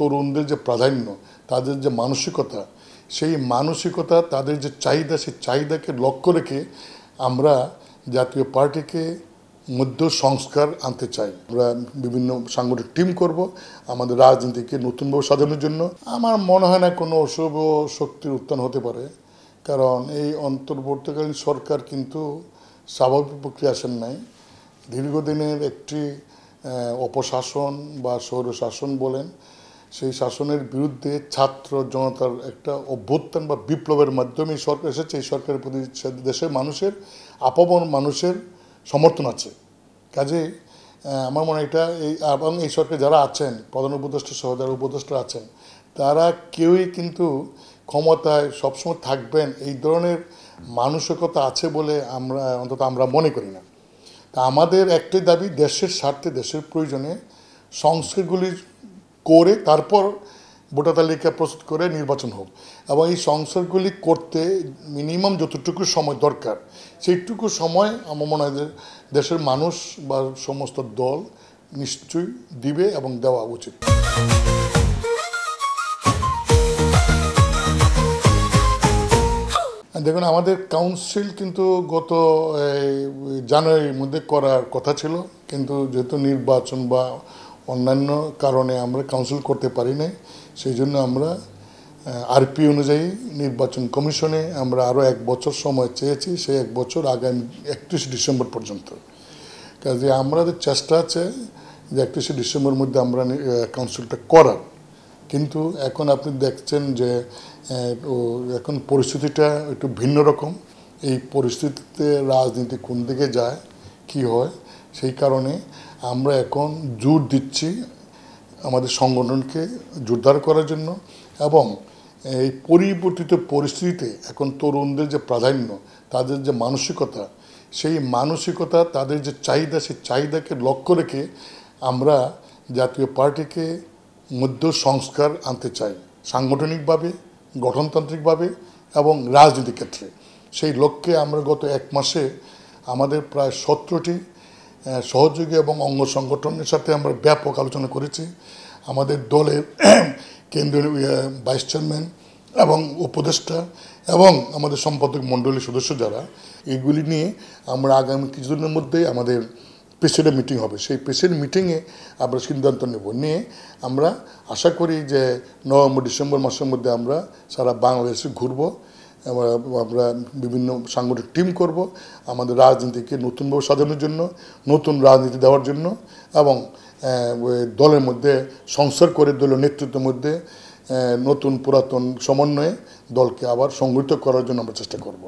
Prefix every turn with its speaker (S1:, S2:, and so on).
S1: তরুণদের যে প্রাধান্য, তাদের যে মানসিকতা, সেই মানসিকতা, তাদের যে চাহিদা, সেই চাহিদাকে লক্ষ্য রেখে আমরা জাতীয় পার্টিকে মধ্য সংস্কার আনতে চাই। আমরা বিভিন্ন সাংগঠনিক টিম করব আমাদের রাজনীতিকে নতুনভাবে সাজানোর জন্য। আমার মনে হয় না কোনো অশুভ শক্তির উত্থান হতে পারে, কারণ এই অন্তর্বর্তীকালীন সরকার কিন্তু স্বাভাবিক প্রক্রিয়া আসেন নাই। দীর্ঘদিনের একটি অপশাসন বা স্বৈরশাসন বলেন, সেই শাসনের বিরুদ্ধে ছাত্র জনতার একটা অভ্যুত্থান বা বিপ্লবের মাধ্যমে এই সরকার এসেছে। এই সরকারের প্রতি দেশের মানুষের আপামর মানুষের সমর্থন আছে। কাজে আমার মনে হয় এটা এবং এই সরকার যারা আছেন, প্রধান উপদেষ্টা সহ যারা উপদেষ্টা আছেন, তারা কেউই কিন্তু ক্ষমতায় সবসময় থাকবেন এই ধরনের মানসিকতা আছে বলে আমরা মনে করি না। তা আমাদের একটাই দাবি, দেশের স্বার্থে, দেশের প্রয়োজনে সংস্কারগুলি করে তারপর ভোটার তালিকা প্রস্তুত করে নির্বাচন হোক, এবং এই সংস্কারগুলি করতে মিনিমাম যতটুকু সময় দরকার সেইটুকু সময় আমার মনে হয় যে দেশের মানুষ বা সমস্ত দল নিশ্চয়ই দিবে এবং দেওয়া উচিত। দেখুন, আমাদের কাউন্সিল কিন্তু গত জানুয়ারির মধ্যে করার কথা ছিল, কিন্তু যেহেতু নির্বাচন বা অন্যান্য কারণে আমরা কাউন্সিল করতে পারি নাই, সেই জন্য আমরা আরপি অনুযায়ী নির্বাচন কমিশনে আমরা আরও 1 বছর সময় চেয়েছি, সেই 1 বছর আগামী 31 ডিসেম্বর পর্যন্ত। কাজে আমাদের চেষ্টা আছে যে 31 ডিসেম্বর মধ্যে আমরা কাউন্সিলটা করার। কিন্তু এখন আপনি দেখছেন যে এখন পরিস্থিতিটা একটু ভিন্ন রকম। এই পরিস্থিতিতে রাজনীতি কোন দিকে যায়, কি হয়, সেই কারণে আমরা এখন জোর দিচ্ছি আমাদের সংগঠনকে জোরদার করার জন্য। এবং এই পরিবর্তিত পরিস্থিতিতে এখন তরুণদের যে প্রাধান্য, তাদের যে মানসিকতা, সেই মানসিকতা, তাদের যে চাহিদা, সেই চাহিদাকে লক্ষ্য রেখে আমরা জাতীয় পার্টিকে মধ্য সংস্কার আনতে চাই, সাংগঠনিকভাবে, গঠনতান্ত্রিকভাবে এবং রাজনীতির ক্ষেত্রে। সেই লক্ষ্যে আমরা গত 1 মাসে আমাদের প্রায় 17টি সহযোগী এবং অঙ্গ সংগঠনের সাথে আমরা ব্যাপক আলোচনা করেছি। আমাদের দলের কেন্দ্রীয় ভাইস চেয়ারম্যান এবং উপদেষ্টা এবং আমাদের সম্পাদক মণ্ডলীর সদস্য যারা, এগুলি নিয়ে আমরা আগামী কিছুদিনের মধ্যেই আমাদের প্রেসিডেন্ট মিটিং হবে। সেই প্রেসিডেন্ট মিটিংয়ে আমরা সিদ্ধান্ত নেব, নিয়ে আমরা আশা করি যে নভেম্বর ডিসেম্বর মাসের মধ্যে আমরা সারা বাংলাদেশে ঘুরবো। আমরা বিভিন্ন সাংগঠনিক টিম করব আমাদের রাজনীতিকে নতুনভাবে সাজানোর জন্য, নতুন রাজনীতি দেওয়ার জন্য, এবং দলের মধ্যে সংস্কার করে দলীয় নেতৃত্বের মধ্যে নতুন পুরাতন সমন্বয়ে দলকে আবার সংগঠিত করার জন্য আমরা চেষ্টা করব।